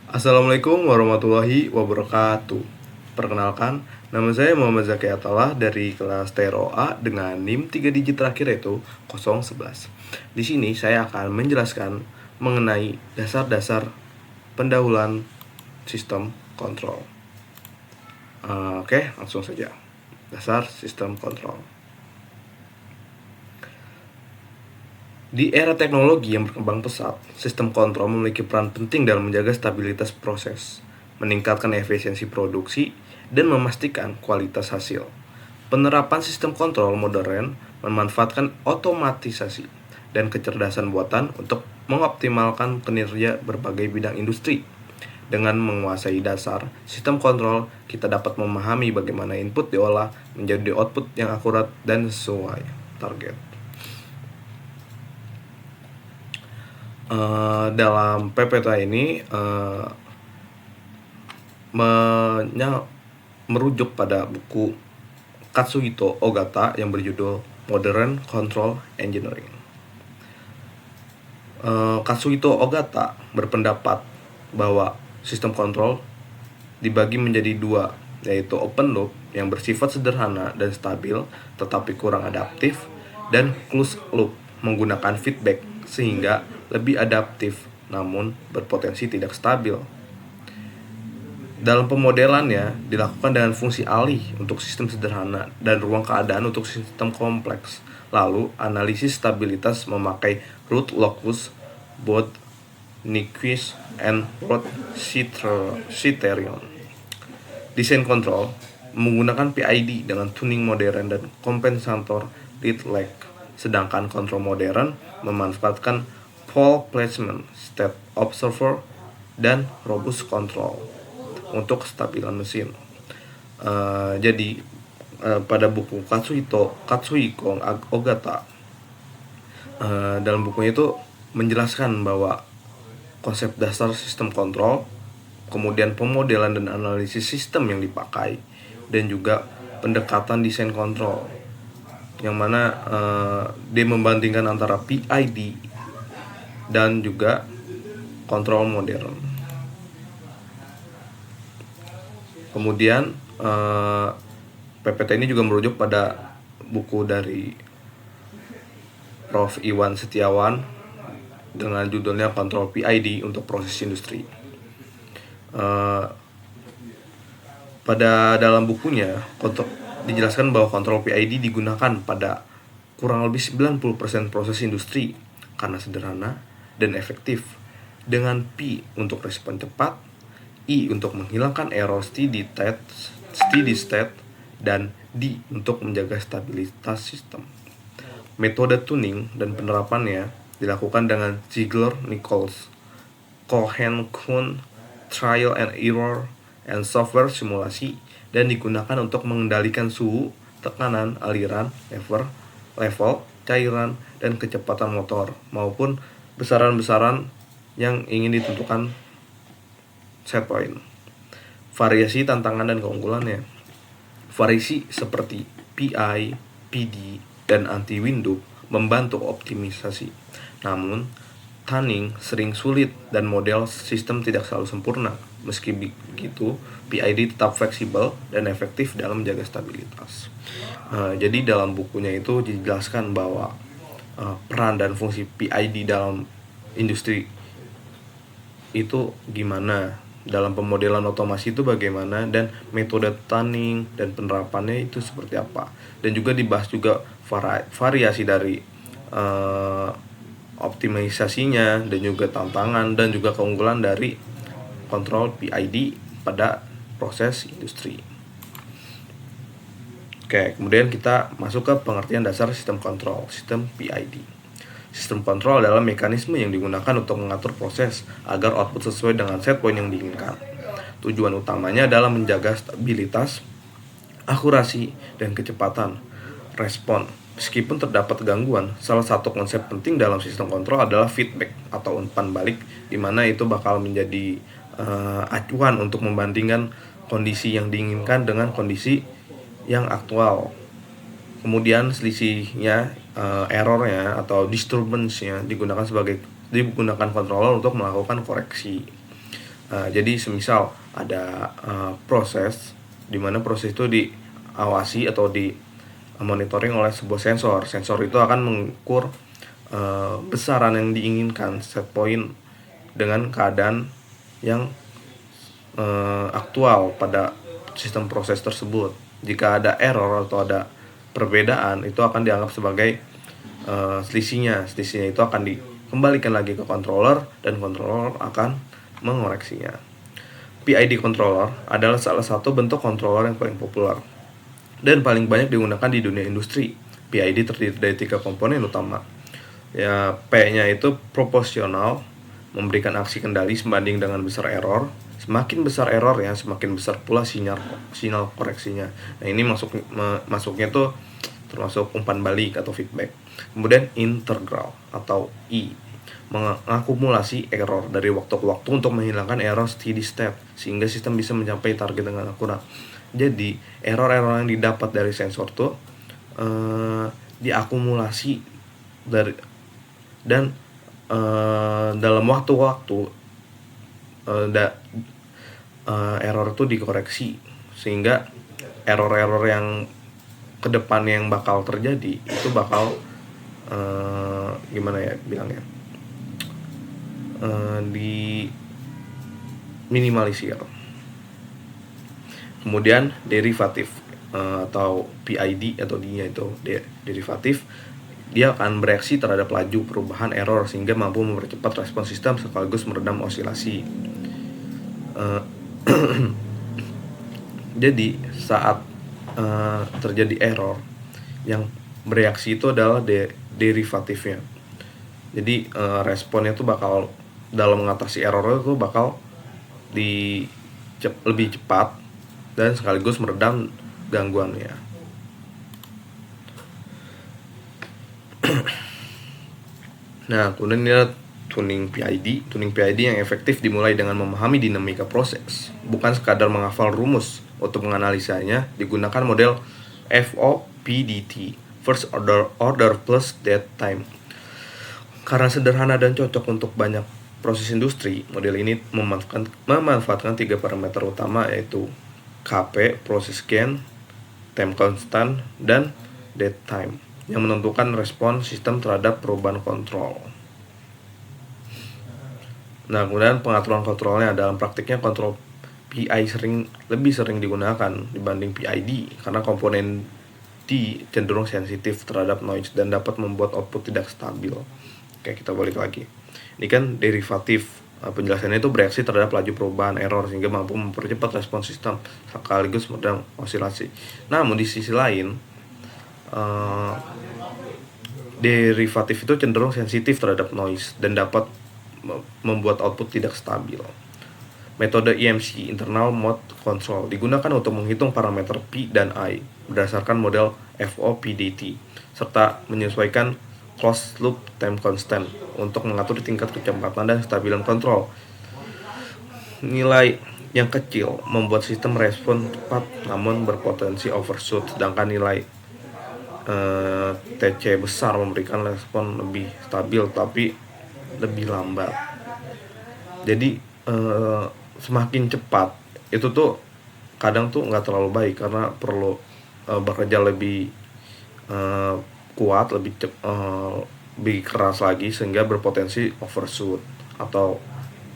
Assalamualaikum warahmatullahi wabarakatuh. Perkenalkan, nama saya Muhammad Zaki Atallah dari kelas TROA dengan NIM 3 digit terakhir yaitu 011. Di sini saya akan menjelaskan mengenai dasar-dasar pendahuluan sistem kontrol. Oke, langsung saja. Dasar sistem kontrol. Di era teknologi yang berkembang pesat, sistem kontrol memiliki peran penting dalam menjaga stabilitas proses, meningkatkan efisiensi produksi, dan memastikan kualitas hasil. Penerapan sistem kontrol modern memanfaatkan otomatisasi dan kecerdasan buatan untuk mengoptimalkan kinerja berbagai bidang industri. Dengan menguasai dasar sistem kontrol, kita dapat memahami bagaimana input diolah menjadi output yang akurat dan sesuai target. Dalam PPT ini merujuk pada buku Katsuhito Ogata yang berjudul Modern Control Engineering. Katsuhito Ogata berpendapat bahwa sistem kontrol dibagi menjadi dua, yaitu open loop yang bersifat sederhana dan stabil tetapi kurang adaptif, dan closed loop menggunakan feedback sehingga lebih adaptif namun berpotensi tidak stabil. Dalam pemodelannya dilakukan dengan fungsi alih untuk sistem sederhana dan ruang keadaan untuk sistem kompleks. Lalu analisis stabilitas memakai root locus, Bode, Nyquist, and Roth-Chatterton. Desain kontrol menggunakan PID dengan tuning modern dan kompensator lead lag, sedangkan kontrol modern memanfaatkan pole placement, state observer, dan robust control untuk kestabilan mesin. Jadi pada buku Katsuhiko Ogata, dalam bukunya itu menjelaskan bahwa konsep dasar sistem kontrol, kemudian pemodelan dan analisis sistem yang dipakai, dan juga pendekatan desain kontrol, yang mana dia membandingkan antara PID dan juga kontrol modern. Kemudian PPT ini juga merujuk pada buku dari Prof. Iwan Setiawan dengan judulnya Kontrol PID untuk Proses Industri. Pada dalam bukunya dijelaskan bahwa kontrol PID digunakan pada kurang lebih 90% proses industri karena sederhana dan efektif, dengan P untuk respon cepat, I untuk menghilangkan error steady state, dan D untuk menjaga stabilitas sistem. Metode tuning dan penerapannya dilakukan dengan Ziegler-Nichols, Cohen-Kuhn, trial and error, and software simulasi, dan digunakan untuk mengendalikan suhu, tekanan, aliran, level, cairan, dan kecepatan motor, maupun besaran-besaran yang ingin ditentukan set point. Variasi, tantangan, dan keunggulannya. Variasi seperti PI, PD, dan anti-window membantu optimisasi. Namun, tuning sering sulit dan model sistem tidak selalu sempurna. Meski begitu, PID tetap fleksibel dan efektif dalam menjaga stabilitas. Jadi dalam bukunya itu dijelaskan bahwa peran dan fungsi PID dalam industri itu gimana, dalam pemodelan otomasi itu bagaimana, dan metode tuning dan penerapannya itu seperti apa. Dan juga dibahas juga variasi dari optimalisasinya, dan juga tantangan dan juga keunggulan dari kontrol PID pada proses industri. Oke, kemudian kita masuk ke pengertian dasar sistem kontrol, sistem PID. Sistem kontrol adalah mekanisme yang digunakan untuk mengatur proses agar output sesuai dengan set point yang diinginkan. Tujuan utamanya adalah menjaga stabilitas, akurasi, dan kecepatan respon. Meskipun terdapat gangguan, salah satu konsep penting dalam sistem kontrol adalah feedback atau umpan balik, di mana itu bakal menjadi acuan untuk membandingkan kondisi yang diinginkan dengan kondisi yang aktual. Kemudian selisihnya, errornya atau disturbance-nya digunakan controller untuk melakukan koreksi. Jadi semisal ada proses di mana proses itu diawasi atau di monitoring oleh sebuah sensor. Sensor itu akan mengukur besaran yang diinginkan set point dengan keadaan yang aktual pada sistem proses tersebut. Jika ada error atau ada perbedaan, itu akan dianggap sebagai selisihnya itu akan dikembalikan lagi ke controller dan controller akan mengoreksinya. PID controller adalah salah satu bentuk controller yang paling populer dan paling banyak digunakan di dunia industri. PID terdiri dari 3 komponen utama. Ya, P-nya itu proporsional, memberikan aksi kendali sebanding dengan besar error. Semakin besar errornya, semakin besar pula sinyal koreksinya. Nah, ini masuknya tuh termasuk umpan balik atau feedback. Kemudian integral atau I, mengakumulasi error dari waktu ke waktu untuk menghilangkan error steady state sehingga sistem bisa mencapai target dengan akurat. Jadi error-error yang didapat dari sensor tuh diakumulasi dan dalam waktu-waktu error itu dikoreksi sehingga error-error yang kedepannya yang bakal terjadi itu bakal gimana ya bilangnya, diminimalisir. Kemudian derivatif atau PID atau D-nya itu derivatif, dia akan bereaksi terhadap laju perubahan error sehingga mampu mempercepat respon sistem sekaligus meredam osilasi. Jadi saat terjadi error, yang bereaksi itu adalah derivatifnya. Jadi responnya tuh bakal dalam mengatasi error itu bakal lebih cepat dan sekaligus meredam gangguannya. Nah, kemudian ini adalah tuning PID. Tuning PID yang efektif dimulai dengan memahami dinamika proses, bukan sekadar menghafal rumus. Untuk menganalisanya digunakan model FOPDT, First Order plus Dead Time. Karena sederhana dan cocok untuk banyak proses industri, model ini memanfaatkan 3 parameter utama, yaitu KP, process gain, time constant, dan dead time, yang menentukan respon sistem terhadap perubahan kontrol. Nah, kemudian pengaturan kontrolnya. Dalam praktiknya kontrol PI lebih sering digunakan dibanding PID karena komponen D cenderung sensitif terhadap noise dan dapat membuat output tidak stabil. Oke, kita balik lagi. Ini kan derivatif. Penjelasannya itu bereaksi terhadap laju perubahan error sehingga mampu mempercepat respon sistem sekaligus meredam osilasi. Namun di sisi lain, derivatif itu cenderung sensitif terhadap noise dan dapat membuat output tidak stabil. Metode IMC, Internal Mode Control, digunakan untuk menghitung parameter P dan I berdasarkan model FOPDT serta menyesuaikan closed loop time constant untuk mengatur tingkat kecepatan dan kestabilan kontrol. Nilai yang kecil membuat sistem respon cepat namun berpotensi overshoot, sedangkan nilai TC besar memberikan respon lebih stabil tapi lebih lambat. Jadi semakin cepat itu tuh kadang tuh nggak terlalu baik karena perlu bekerja lebih kuat, lebih keras lagi sehingga berpotensi overshoot. Atau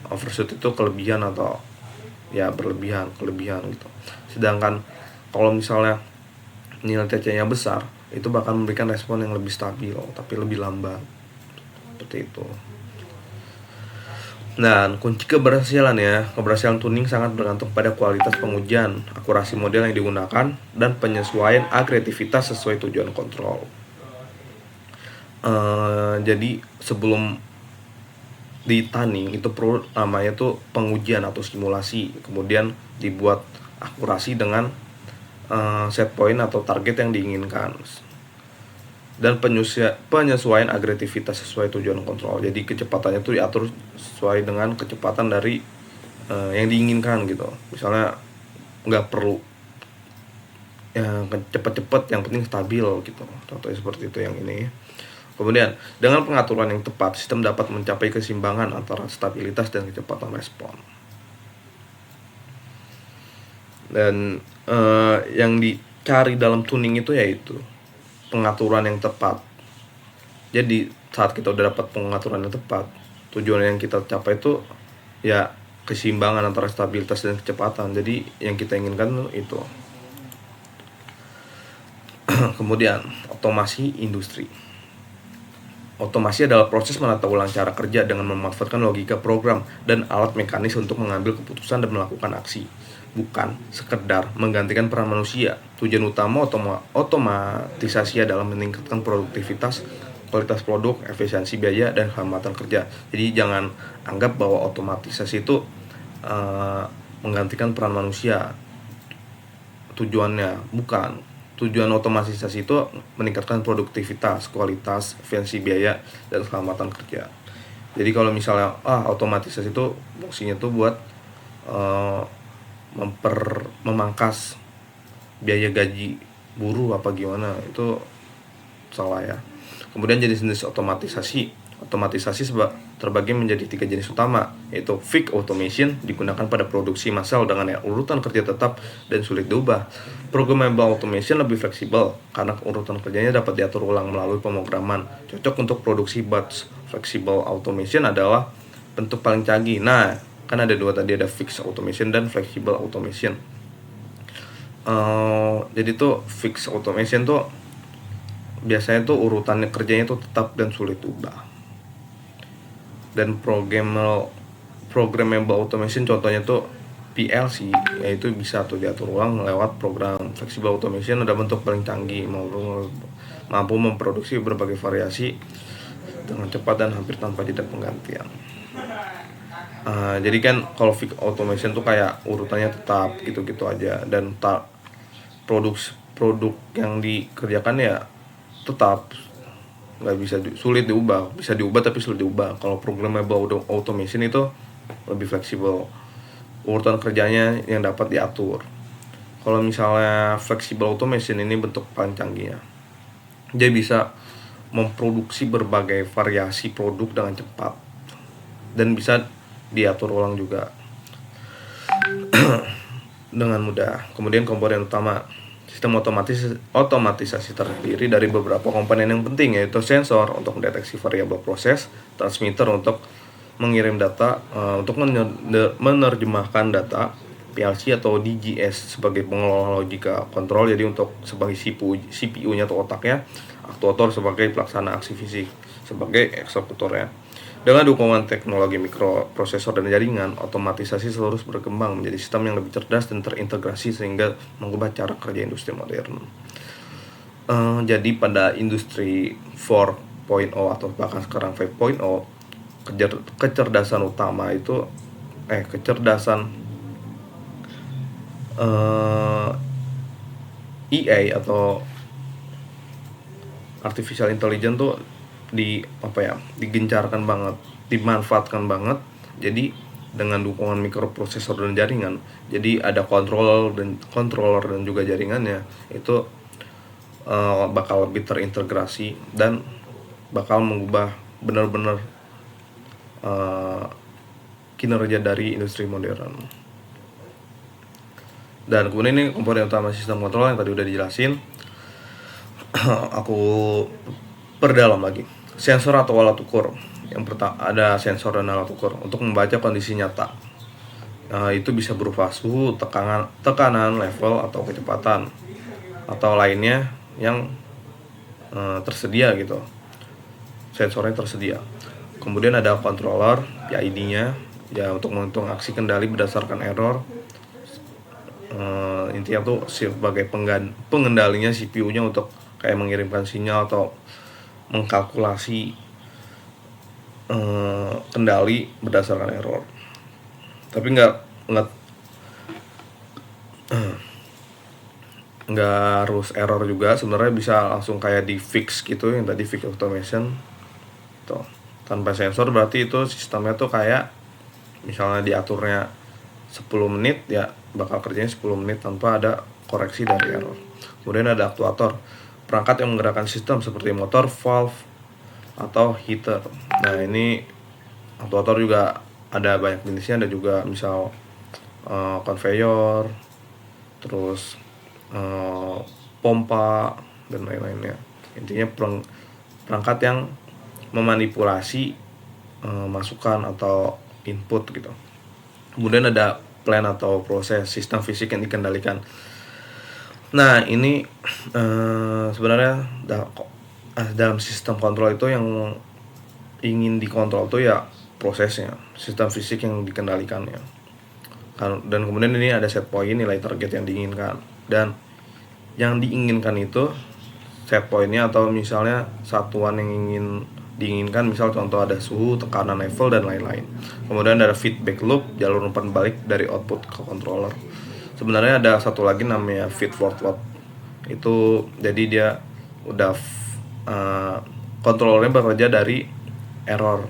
overshoot itu kelebihan atau ya kelebihan gitu. Sedangkan kalau misalnya nilai TC-nya besar, itu bakal memberikan respon yang lebih stabil tapi lebih lambat. Seperti itu. Nah, kunci keberhasilan tuning sangat bergantung pada kualitas pengujian, akurasi model yang digunakan, dan penyesuaian agresivitas sesuai tujuan kontrol. Jadi sebelum di-tuning itu perlu namanya tuh pengujian atau simulasi, kemudian dibuat akurasi dengan set point atau target yang diinginkan, dan penyesuaian agresivitas sesuai tujuan kontrol. Jadi kecepatannya itu diatur sesuai dengan kecepatan dari yang diinginkan gitu. Misalnya nggak perlu yang cepet-cepet, yang penting stabil gitu. Contohnya seperti itu yang ini. Kemudian dengan pengaturan yang tepat, sistem dapat mencapai keseimbangan antara stabilitas dan kecepatan respon. Dan yang dicari dalam tuning itu yaitu pengaturan yang tepat. Jadi saat kita udah dapat pengaturan yang tepat, tujuan yang kita capai itu ya keseimbangan antara stabilitas dan kecepatan. Jadi yang kita inginkan itu. Kemudian otomasi industri. Otomasi adalah proses menata ulang cara kerja dengan memanfaatkan logika program dan alat mekanis untuk mengambil keputusan dan melakukan aksi, bukan sekedar menggantikan peran manusia. Tujuan utama otomatisasi adalah meningkatkan produktivitas, kualitas produk, efisiensi biaya, dan keselamatan kerja. Jadi jangan anggap bahwa otomatisasi itu menggantikan peran manusia. Tujuannya bukan. Tujuan otomatisasi itu meningkatkan produktivitas, kualitas, efisiensi biaya, dan keselamatan kerja. Jadi kalau misalnya otomatisasi itu fungsinya tuh buat memangkas biaya gaji buruh apa gimana, itu salah ya. Kemudian jenis-jenis otomatisasi terbagi menjadi 3 jenis utama, yaitu fixed automation digunakan pada produksi massal dengan urutan kerja tetap dan sulit diubah. Programmable automation lebih fleksibel karena urutan kerjanya dapat diatur ulang melalui pemrograman, cocok untuk produksi batch. Flexible automation adalah bentuk paling canggih. Nah, kan ada dua tadi, ada fixed automation dan flexible automation. Jadi tuh fixed automation tuh biasanya tuh urutannya kerjanya tuh tetap dan sulit diubah. Dan programmable automation contohnya tuh PLC, yaitu bisa tuh diatur ulang lewat program. Flexible automation ada bentuk paling canggih, mampu memproduksi berbagai variasi dengan cepat dan hampir tanpa jeda penggantian. Jadi kan kalau fixed automation tuh kayak urutannya tetap gitu-gitu aja, dan produk yang dikerjakan ya tetap, nggak bisa sulit diubah, bisa diubah tapi sulit diubah. Kalau programmable automation itu lebih fleksibel, urutan kerjanya yang dapat diatur. Kalau misalnya flexible automation ini bentuk paling canggihnya, dia bisa memproduksi berbagai variasi produk dengan cepat dan bisa diatur ulang juga dengan mudah. Kemudian komponen utama sistem otomatisasi terdiri dari beberapa komponen yang penting, yaitu sensor untuk mendeteksi variabel proses, transmitter untuk mengirim data, untuk menerjemahkan data, PLC atau DGS sebagai pengelola logika kontrol, jadi untuk sebagai CPU-nya atau otaknya, aktuator sebagai pelaksana aksi fisik, sebagai eksekutornya. Dengan dukungan teknologi mikroprosesor dan jaringan, otomatisasi terus berkembang menjadi sistem yang lebih cerdas dan terintegrasi sehingga mengubah cara kerja industri modern. Jadi pada industri 4.0 atau bahkan sekarang 5.0, kecerdasan utama itu kecerdasan EA atau artificial intelligence tuh digencarkan banget, dimanfaatkan banget. Jadi dengan dukungan mikroprosesor dan jaringan, jadi ada controller dan juga jaringannya itu bakal lebih terintegrasi dan bakal mengubah benar-benar kinerja dari industri modern. Dan kemudian ini komponen utama sistem kontrol yang tadi udah dijelasin. Aku perdalam lagi. Sensor atau alat ukur. Yang pertama ada sensor dan alat ukur untuk membaca kondisi nyata. Itu bisa berupa suhu, tekanan, level atau kecepatan atau lainnya yang tersedia gitu. Sensornya tersedia. Kemudian ada controller, PID-nya ya untuk menghitung aksi kendali berdasarkan error. Intinya tuh sebagai pengendalinya CPU-nya untuk kayak mengirimkan sinyal atau mengkalkulasi kendali berdasarkan error. Tapi nggak harus error juga, sebenarnya bisa langsung kayak di fix gitu, yang tadi fix automation tuh. Tanpa sensor berarti itu sistemnya tuh kayak misalnya diaturnya 10 menit ya bakal kerjanya 10 menit tanpa ada koreksi dari error. Kemudian ada aktuator, perangkat yang menggerakkan sistem seperti motor, valve, atau heater. Nah ini aktuator juga ada banyak jenisnya, ada juga misal konveyor, terus pompa dan lain-lainnya. Intinya perangkat yang memanipulasi masukan atau input gitu. Kemudian ada plan atau proses sistem fisik yang dikendalikan. Nah ini sebenarnya dalam sistem kontrol itu yang ingin dikontrol tuh ya prosesnya, sistem fisik yang dikendalikannya. Dan kemudian ini ada set point, nilai target yang diinginkan. Dan yang diinginkan itu set pointnya atau misalnya satuan yang diinginkan, misal contoh ada suhu, tekanan, level, dan lain-lain. Kemudian ada feedback loop, jalur umpan balik dari output ke controller. Sebenarnya ada satu lagi namanya feed forward loop. Itu jadi dia udah controllernya bekerja dari error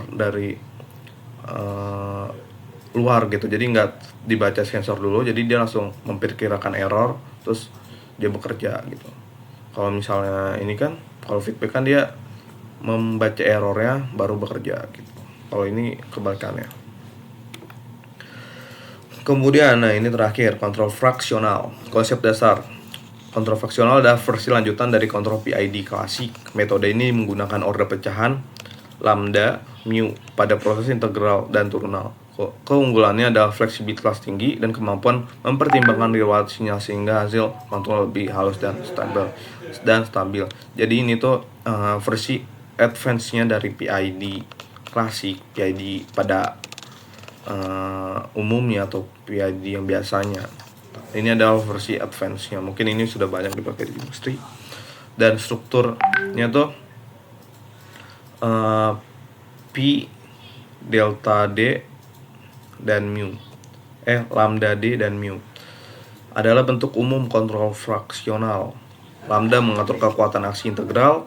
dari luar gitu. Jadi nggak dibaca sensor dulu, jadi dia langsung memperkirakan error terus dia bekerja gitu. Kalau misalnya ini kan, kalau feedback kan dia membaca errornya baru bekerja gitu. Kalau ini kebalikannya. Kemudian, nah ini terakhir, kontrol fraksional. Konsep dasar kontrol fraksional adalah versi lanjutan dari kontrol PID klasik. Metode ini menggunakan order pecahan lambda mu pada proses integral dan turunal. Keunggulannya adalah fleksibilitas tinggi dan kemampuan mempertimbangkan riwayat sinyal sehingga hasil kontrol lebih halus dan stabil. Jadi ini tuh versi advance-nya dari PID klasik, PID pada umumnya atau PID yang biasanya. Ini adalah versi advance-nya. Mungkin ini sudah banyak dipakai di industri. Dan strukturnya tuh P delta D dan mu, lambda D dan mu adalah bentuk umum kontrol fraksional. Lambda mengatur kekuatan aksi integral,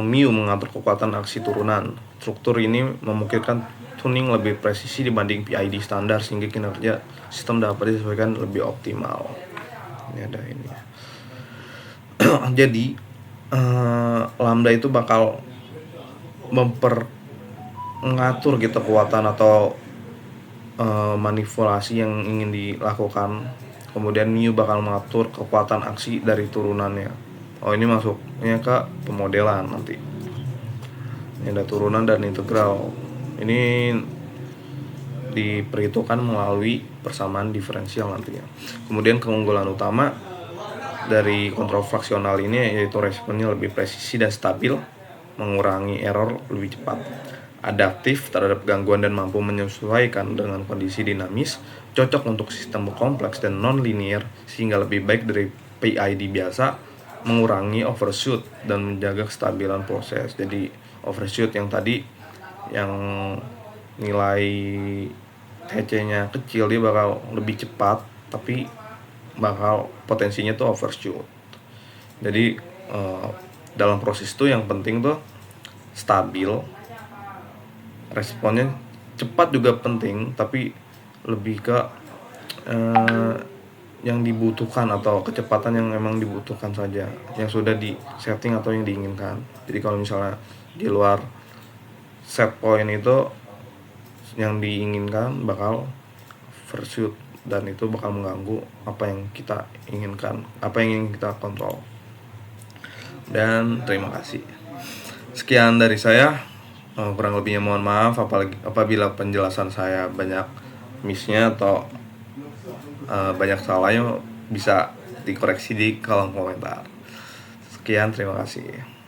mu mengatur kekuatan aksi turunan. Struktur ini memungkinkan tuning lebih presisi dibanding PID standar sehingga kinerja sistem dapat disesuaikan lebih optimal. Ini ada ini. Jadi lambda itu bakal mengatur gitu kekuatan atau manipulasi yang ingin dilakukan. Kemudian mu bakal mengatur kekuatan aksi dari turunannya. Oh ini masuknya ke pemodelan nanti. Ini ada turunan dan integral. Ini diperhitungkan melalui persamaan diferensial nantinya. Kemudian keunggulan utama dari kontrol fraksional ini yaitu responnya lebih presisi dan stabil, mengurangi error lebih cepat, adaptif terhadap gangguan dan mampu menyesuaikan dengan kondisi dinamis, cocok untuk sistem kompleks dan non-linear sehingga lebih baik dari PID biasa, mengurangi overshoot dan menjaga kestabilan proses. Jadi overshoot yang tadi yang nilai TC-nya kecil dia bakal lebih cepat tapi bakal potensinya tuh overshoot. Jadi dalam proses itu yang penting tuh stabil, responnya cepat juga penting, tapi lebih ke yang dibutuhkan atau kecepatan yang memang dibutuhkan saja, yang sudah di setting atau yang diinginkan. Jadi kalau misalnya di luar set point itu yang diinginkan bakal overshoot dan itu bakal mengganggu apa yang kita inginkan, apa yang ingin kita kontrol. Dan terima kasih. Sekian dari saya. Kurang lebihnya mohon maaf apabila penjelasan saya banyak miss-nya atau banyak salahnya, bisa dikoreksi di kolom komentar. Sekian, terima kasih.